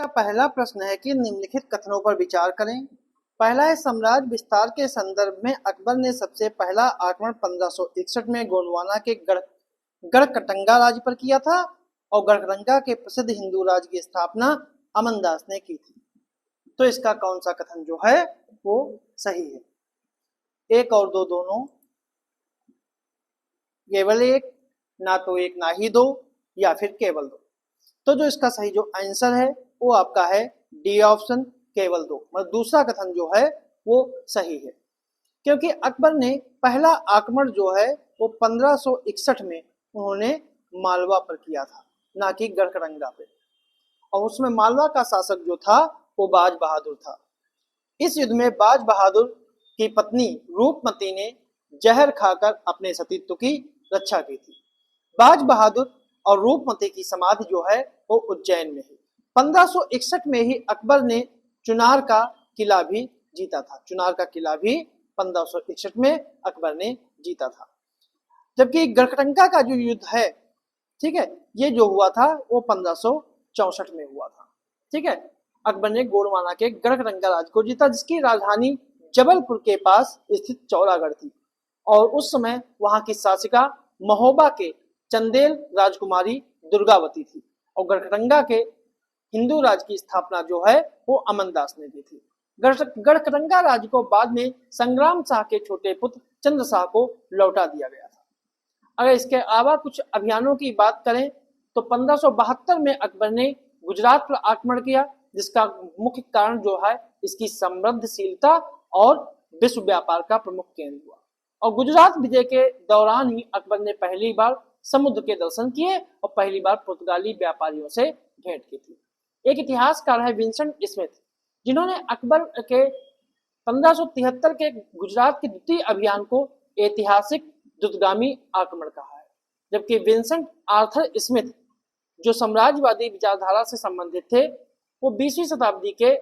का पहला प्रश्न है कि निम्नलिखित कथनों पर विचार करें। पहला है, साम्राज्य विस्तार के संदर्भ में अकबर ने सबसे पहला आक्रमण 1561 में गोंडवाना के गढ़कटंगा राज्य पर किया था और गढ़कटंगा के प्रसिद्ध हिंदू राज्य की स्थापना अमनदास ने की थी। तो इसका कौन सा कथन जो है वो सही है? एक और दो दोनों, केवल एक, ना तो एक ना ही दो, या फिर केवल दो। तो जो इसका सही जो आंसर है वो आपका है डी ऑप्शन, केवल दो। मतलब दूसरा कथन जो है वो सही है, क्योंकि अकबर ने पहला आक्रमण जो है वो 1561 में उन्होंने मालवा पर किया था, ना कि गढ़कटंगा पे। और उसमें मालवा का शासक जो था वो बाज बहादुर था। इस युद्ध में बाज बहादुर की पत्नी रूपमती ने जहर खाकर अपने सतीत्व की रक्षा की थी। बाज बहादुर और रूपमती की समाधि जो है वो उज्जैन में है। 1561 में ही अकबर ने चुनार का किला भी जीता था। चुनार का किला भी 1561 में अकबर ने जीता था। जबकि गढ़कटंगा का जो युद्ध है, ठीक है, ये जो हुआ था वो 1564 में हुआ था। ठीक है, अकबर ने गोंडवाना के गढ़कटंगा राज्य को जीता, जिसकी राजधानी जबलपुर के पास स्थित चौरागढ़ थी। और उस समय वहां की शासिका महोबा के चंदेल राजकुमारी दुर्गावती थी। और गढ़कटंगा के हिंदू राज्य की स्थापना जो है वो अमनदास ने की थी। गढ़कटंगा राज्य को बाद में संग्राम शाह के छोटे पुत्र चंद्र शाह को लौटा दिया गया था। अगर इसके अलावा कुछ अभियानों की बात करें तो 1572 में अकबर ने गुजरात पर आक्रमण किया, जिसका मुख्य कारण जो है इसकी समृद्धशीलता और विश्व व्यापार का प्रमुख केंद्र हुआ। और गुजरात विजय के दौरान ही अकबर ने पहली बार समुद्र के दर्शन किए और पहली बार पुर्तगाली व्यापारियों से भेंट की थी। एक इतिहासकार है विंसेंट स्मिथ, जिन्होंने अकबर के 1573 के गुजरात के द्वितीय अभियान को ऐतिहासिक द्रुतगामी आक्रमण कहा है। जबकि विंसेंट आर्थर स्मिथ, जो साम्राज्यवादी विचारधारा से संबंधित थे, वो 20वीं शताब्दी के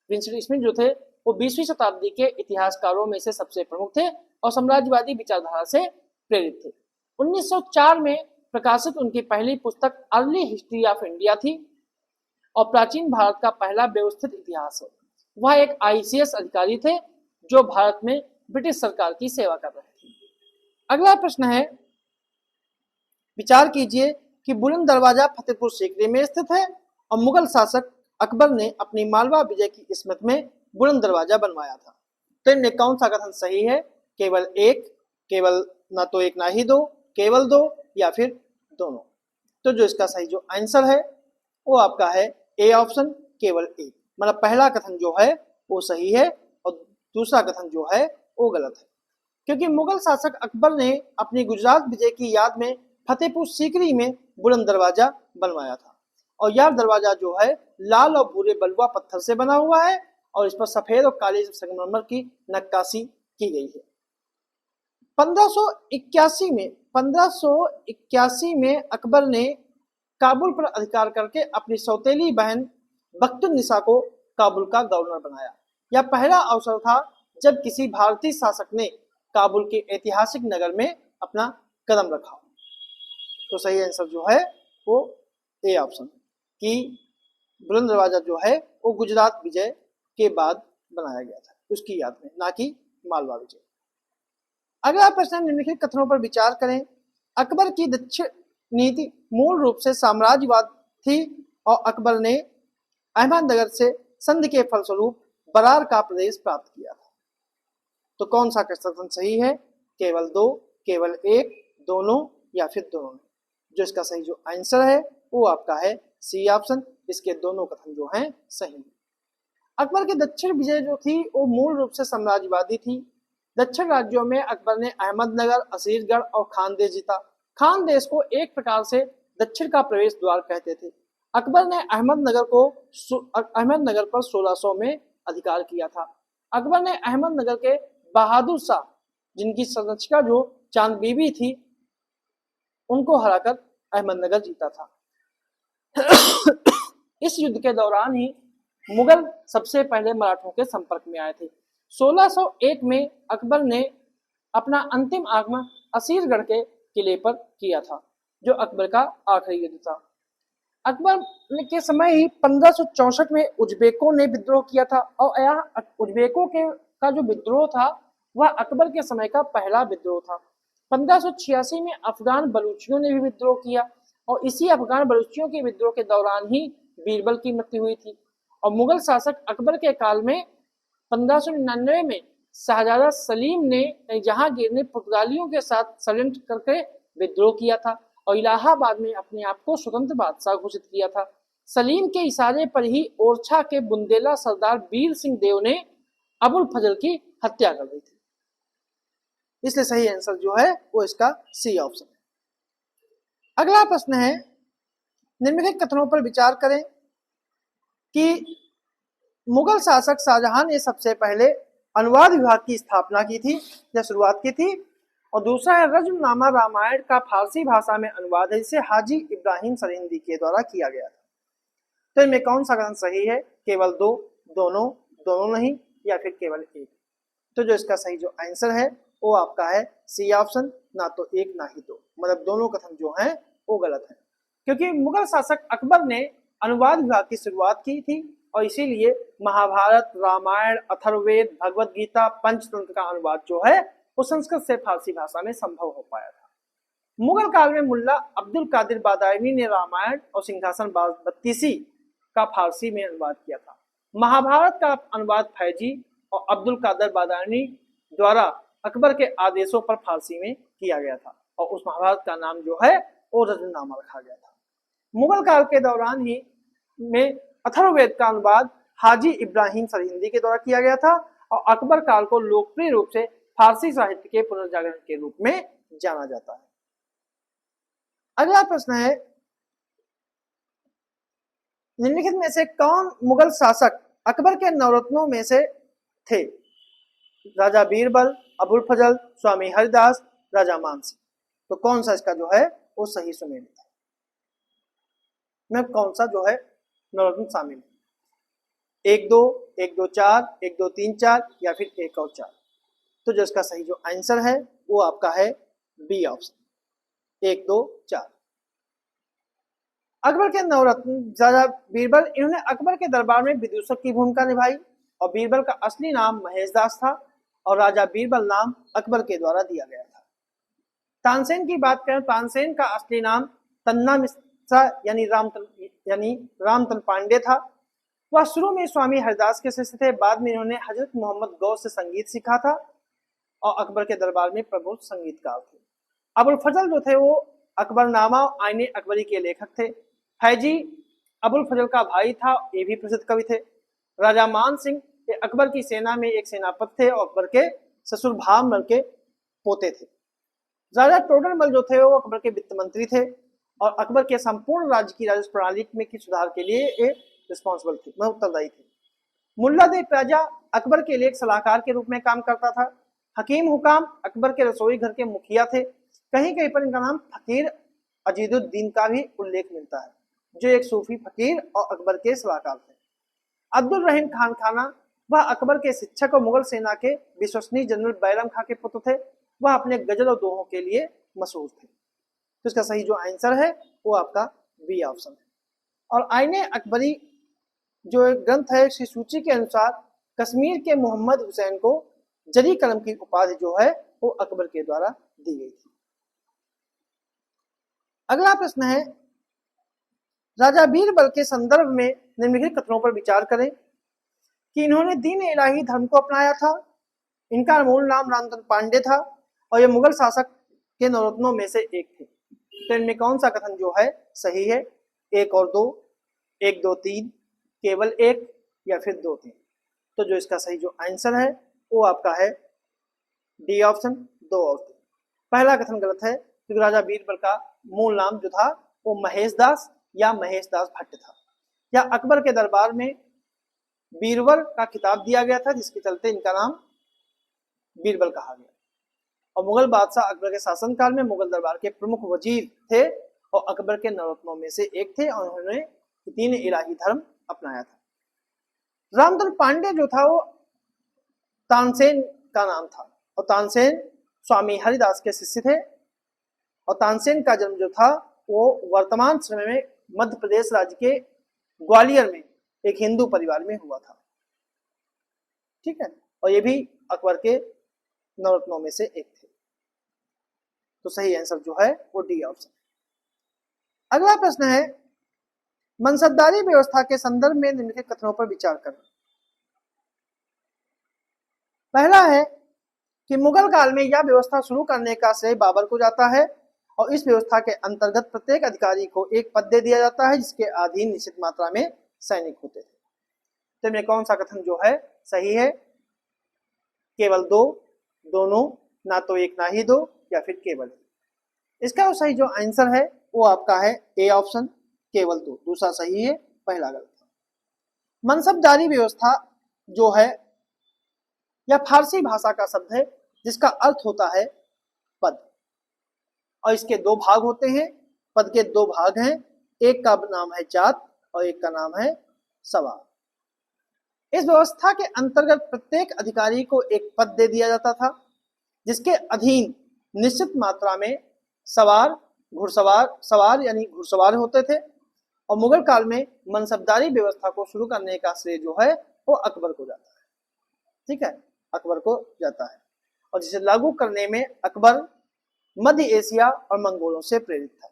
विंसेंट स्मिथ जो थे वो 20वीं शताब्दी के इतिहासकारों में से सबसे प्रमुख थे और साम्राज्यवादी विचारधारा से प्रेरित थे। 1904 में प्रकाशित उनकी पहली पुस्तक अर्ली हिस्ट्री ऑफ इंडिया थी और प्राचीन भारत का पहला व्यवस्थित इतिहास है। वह एक आईसीएस अधिकारी थे जो भारत में ब्रिटिश सरकार की सेवा कर रहे थे। अगला प्रश्न है, विचार कीजिए कि बुलंद दरवाजा फतेहपुर सीकरी में स्थित है और मुगल शासक अकबर ने अपनी मालवा विजय की स्मृति में बुलंद दरवाजा बनवाया था। तो इनमें कौन सा कथन सही है? केवल एक, केवल ना तो एक ना ही दो, केवल दो, या फिर दोनों। तो जो इसका सही जो आंसर है वो आपका है ए ऑप्शन, केवल एक। मतलब पहला कथन जो है वो सही है और दूसरा कथन जो है वो गलत है, क्योंकि मुगल शासक अकबर ने अपनी गुजरात विजय की याद में फतेहपुर सीकरी में बुलंद दरवाजा बनवाया था। और यह दरवाजा जो है लाल और भूरे बलुआ पत्थर से बना हुआ है और इस पर सफेद और काले संगमरमर की नक्काशी की गई है। 1581 में अकबर ने काबुल पर अधिकार करके अपनी सौतेली बहन बख्तुन्निसा को काबुल का गवर्नर बनाया। यह पहला अवसर था जब किसी भारतीय शासक ने काबुल के ऐतिहासिक नगर में अपना कदम रखा। तो सही आंसर जो है वो ए ऑप्शन, कि बुलंद दरवाजा जो है वो गुजरात विजय के बाद बनाया गया था, उसकी याद में, ना कि मालवा विजय। अगला प्रश्न, निम्नलिखित कथनों पर विचार करें। अकबर की दक्षिण नीति मूल रूप से साम्राज्यवाद थी और अकबर ने अहमदनगर से संधि के फलस्वरूप बरार का प्रदेश प्राप्त किया था। तो कौन सा कथन सही है? केवल दो, केवल एक, दोनों, या फिर दोनों। जो इसका सही जो आंसर है वो आपका है सी ऑप्शन, इसके दोनों कथन जो हैं सही है। अकबर की दक्षिण विजय जो थी वो मूल रूप से साम्राज्यवादी थी। दक्षिण राज्यों में अकबर ने अहमदनगर, असीरगढ़ और खानदेश जीता। खानदेश को एक प्रकार से दक्षिण का प्रवेश द्वार कहते थे। अकबर ने अहमदनगर पर 1600 में अधिकार किया था। अकबर ने अहमदनगर के बहादुर शाह, जिनकी संरक्षिका जो चांद बीबी थी, उनको हराकर अहमदनगर जीता था। इस युद्ध के दौरान ही मुगल सबसे पहले मराठों के संपर्क में आए थे। 1601 में अकबर ने अपना अंतिम आगमन असीरगढ़ के किले पर किया था, जो अकबर का आखिरी युद्ध था। अकबर के समय ही 1564 में उज्बेकों ने विद्रोह किया था और यह उज्बेकों के का जो विद्रोह था वह अकबर के समय का पहला विद्रोह था। 1586 में अफगान बलूचियों ने भी विद्रोह किया और इसी अफगान बलूचियों के विद्रोह के दौरान ही बीरबल की मृत्यु हुई थी। और मुगल शासक अकबर के काल में 1599 में शाहजादा सलीम ने जहांगीर ने पुर्तगालियों के साथ षड्यंत्र करके विद्रोह किया था और इलाहाबाद में अपने आप को स्वतंत्र बादशाह घोषित किया था। सलीम के इशारे पर ही ओरछा के बुंदेला सरदार वीर सिंह देव ने अबुल फजल की हत्या कर दी थी। इसलिए सही आंसर जो है वो इसका सी ऑप्शन है। अगला प्रश्न है, निम्नलिखित कथनों पर विचार करें कि मुगल शासक शाहजहां ने सबसे पहले अनुवाद विभाग की स्थापना की थी या शुरुआत की थी, और दूसरा है रज्मनामा रामायण का फारसी भाषा में अनुवाद है जिसे हाजी इब्राहिम सरहिंदी के द्वारा किया गया था। तो इनमें कौन सा कथन सही है? केवल दो, दोनों, दोनों नहीं, या फिर केवल एक? तो जो इसका सही जो आंसर है वो आपका है सी ऑप्शन, ना तो एक ना ही दो, मतलब दोनों कथन जो हैं वो गलत है, क्योंकि मुगल शासक अकबर ने अनुवाद विभाग की शुरुआत की थी और इसीलिए महाभारत, रामायण, अथर्ववेद, भगवत गीता, पंचतंत्र का अनुवाद जो है वो संस्कृत से फारसी भाषा में संभव हो पाया था। मुगल काल में मुल्ला अब्दुल कादिर बादामी ने रामायण और सिंहासन बत्तीसी का फारसी में अनुवाद किया था। महाभारत का अनुवाद फैजी और अब्दुल कादिर बादामी द्वारा अकबर के आदेशों पर फारसी में किया गया था और उस महाभारत का नाम जो है वो रज्मनामा रखा गया था। मुगल काल के दौरान ही में अथर्ववेद का अनुवाद हाजी इब्राहिम सरहिंदी के द्वारा किया गया था और अकबर काल को लोकप्रिय रूप से फारसी साहित्य के पुनर्जागरण के रूप में जाना जाता है। अगला प्रश्न है, निम्नलिखित में से कौन मुगल शासक अकबर के नवरत्नों में से थे? राजा बीरबल, अबुल फजल, स्वामी हरिदास, राजा मानसिंह। तो कौन सा इसका जो है वो सही सुमेलित है, में कौन सा जो है नवरत्न शामिल है? 1 2, 1 2 4, 1 2 3 4, या फिर 1 और 4? तो जो इसका सही जो आंसर है वो आपका है बी ऑप्शन, 1 2 4। अकबर के नवरत्न राजा बीरबल, इन्होंने अकबर के दरबार में विदूषक की भूमिका निभाई और बीरबल का असली नाम महेशदास था और राजा बीरबल नाम अकबर के द्वारा दिया गया था। तानसेन की बात करें, तानसेन का असली नाम तन्ना मिश्रा यानी रामतन पांडे था। वह शुरू में स्वामी हरिदास के शिष्य थे, बाद में इन्होंने हजरत मोहम्मद गौस से संगीत सीखा था और अकबर के दरबार में प्रमुख संगीतकार थे। अबुल फजल जो थे वो अकबरनामा और आईने अकबरी के लेखक थे। फैजी अबुल फजल का भाई था, ये भी प्रसिद्ध कवि थे। राजा मान सिंह अकबर की सेना में एक सेनापति थे और अकबर के ससुर भावमल के पोते थे। राजा टोडरमल जो थे वो अकबर के वित्त मंत्री थे और अकबर के संपूर्ण राज्य की राजस्व प्रणाली में की सुधार के लिए रिस्पॉन्सिबल थे, मैं उत्तरदायी थे। मुल्ला दे प्याजा अकबर के लिए एक सलाहकार के रूप में काम करता था। हकीम हुकाम अकबर के रसोई घर के मुखिया थे। कहीं कहीं पर इनका नाम फकीर अजीदुद्दीन का भी उल्लेख मिलता है, जो एक सूफी फकीर और अकबर के सलाहकार थे। अब्दुल रहीम खान खाना, वह अकबर के शिक्षक और मुगल सेना के विश्वसनीय जनरल बैरम खां के पुत्र थे। वह अपने गजल और दोहों के लिए मशहूर थे। तो इसका सही जो आंसर है वो आपका बी ऑप्शन है। और आईने अकबरी जो एक ग्रंथ है, इसकी सूची के अनुसार कश्मीर के मोहम्मद हुसैन को जरी कलम की उपाधि जो है वो अकबर के द्वारा दी गई थी। अगला प्रश्न है, राजा बीरबल के संदर्भ में निम्नलिखित कथनों पर विचार करें कि इन्होंने दीन इलाही धर्म को अपनाया था, इनका मूल नाम रामतन पांडे था और ये मुगल शासक के नवरत्नों में से एक थे। तो इनमें कौन सा कथन जो है सही है? 1 और 2, 1 2 3, केवल 1, या फिर 2 3? तो जो इसका सही जो आंसर है वो आपका है डी ऑप्शन, 2 और 3। पहला कथन गलत है क्योंकि राजा बीरबल का मूल नाम जो था वो महेशदास या महेशदास भट्ट था, या अकबर के दरबार में बीरबल का खिताब दिया गया था जिसके चलते इनका नाम बीरबल कहा गया। और मुगल बादशाह अकबर के शासनकाल में मुगल दरबार के प्रमुख वजीर थे और अकबर के नवरत्नों में से एक थे और उन्होंने दीन इलाही धर्म अपनाया था। रामतन पांडे जो था वो तानसेन का नाम था और तानसेन स्वामी हरिदास के शिष्य थे और तानसेन का जन्म जो था वो वर्तमान समय में मध्य प्रदेश राज्य के ग्वालियर में एक हिंदू परिवार में हुआ था। ठीक है, और ये भी अकबर के नवरत्नों में से एक थे। तो सही आंसर जो है वो डी ऑप्शन। अगला प्रश्न है, मनसबदारी व्यवस्था के संदर्भ में निम्नलिखित कथनों पर विचार करें। पहला है कि मुगल काल में यह व्यवस्था शुरू करने का श्रेय बाबर को जाता है और इस व्यवस्था के अंतर्गत प्रत्येक अधिकारी को एक पद दे दिया जाता है जिसके अधीन निश्चित मात्रा में सैनिक होते थे। तो इनमें कौन सा कथन जो है सही है? केवल दो, दोनों, ना तो एक ना ही दो, या फिर केवल एक। इसका सही जो आंसर है वो आपका है ए ऑप्शन, केवल दो। दूसरा सही है, पहला गलत है। मनसबदारी व्यवस्था जो है यह फारसी भाषा का शब्द है जिसका अर्थ होता है पद, और इसके दो भाग होते हैं। पद के दो भाग हैं, एक का नाम है जात और एक का नाम है सवार। इस व्यवस्था के अंतर्गत प्रत्येक अधिकारी को एक पद दे दिया जाता था जिसके अधीन निश्चित मात्रा में सवार, सवार यानी घुड़सवार होते थे। और मुगल काल में मनसबदारी व्यवस्था को शुरू करने का श्रेय जो है वो अकबर को जाता है। ठीक है, अकबर को जाता है, और जिसे लागू करने में अकबर मध्य एशिया और मंगोलों से प्रेरित था।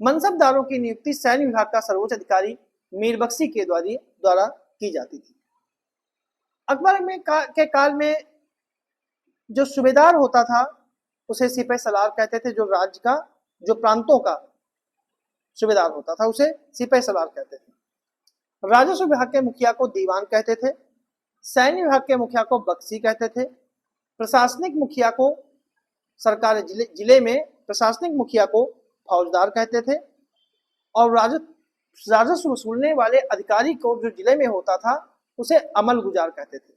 मनसबदारों की नियुक्ति सैन्य विभाग का सर्वोच्च अधिकारी मीर बख्शी के द्वारा की जाती थी। अकबर के काल में जो सूबेदार होता था उसे सिपाही सलार कहते थे। जो राज्य का, जो प्रांतों का सूबेदार होता था उसे सिपाही सलार कहते थे। राजस्व विभाग के मुखिया को दीवान कहते थे। सैन्य विभाग के मुखिया को बख्शी कहते थे। प्रशासनिक मुखिया को, सरकार जिले में प्रशासनिक मुखिया को फौजदार कहते थे। और राजस्व वसूलने वाले अधिकारी को जो जिले में होता था उसे अमल गुजार कहते थे।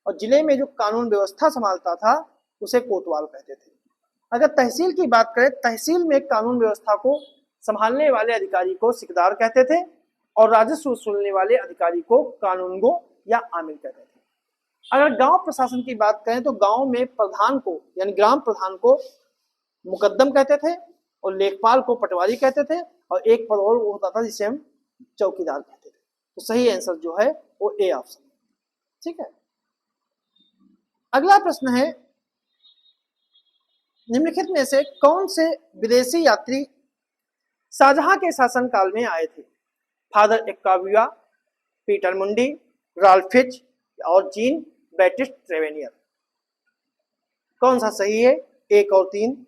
और जिले में जो कानून व्यवस्था संभालता था उसे कोतवाल कहते थे। अगर तहसील की बात करें, तहसील में कानून व्यवस्था को संभालने वाले अधिकारी को सिकदार कहते थे और राजस्व वसूलने वाले अधिकारी को कानूनगो या आमिर कहते थे। अगर गांव प्रशासन की बात करें तो गांव में प्रधान को यानी ग्राम प्रधान को मुकद्दम कहते थे और लेखपाल को पटवारी कहते थे, और एक पद और होता था जिसे हम चौकीदार कहते थे। तो सही आंसर जो है वो ए ऑप्शन है। ठीक है, अगला प्रश्न है, निम्नलिखित में से कौन से विदेशी यात्री शाहजहां के शासनकाल में आए थे? फादर एक्काविया, पीटर मुंडी, राल्फ फिच और जीन बैटिस्ट ट्रेवेनियर। कौन सा सही है? एक और तीन,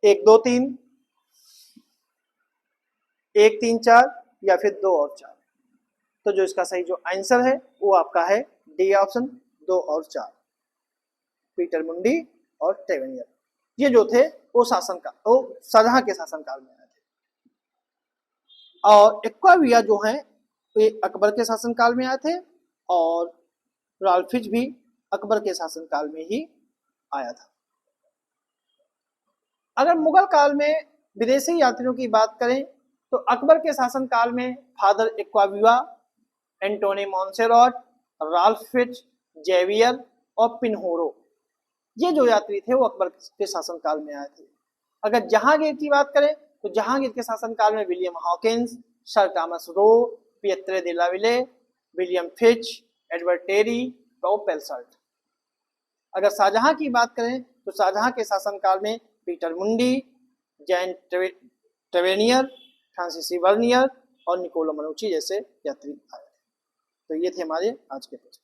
एक दो तीन, एक तीन चार, या फिर दो और चार। तो जो इसका सही जो आंसर है वो आपका है डी ऑप्शन, दो और चार। पीटर मुंडी और ट्रेवेनियर ये जो थे वो शाहजहां के शासनकाल में आए थे। और एक्काविया जो है ये अकबर के शासनकाल में आए थे, और राल्फ फिच भी अकबर के शासनकाल में ही आया था। अगर मुगल काल में विदेशी यात्रियों की बात करें तो अकबर के शासनकाल में Father Acquaviva, Antony Monserrate, Ralph Fitch, Xavier और पिन्होरो ये जो यात्री थे वो अकबर के शासनकाल में आए थे। अगर जहांगीर की बात करें तो जहांगीर के शासनकाल में William Hawkins, Sir Thomas Roe, Pietro della Valle, William Finch, Edward Terry और पेलसर्ट। अगर शाहजहां की बात करें तो शाहजहां के शासनकाल में पीटर मुंडी, जैन ट्रेवेनियर, फ्रांसीसी वर्नियर और निकोलो मनुची जैसे यात्री आए थे। तो ये थे हमारे आज के प्रश्न।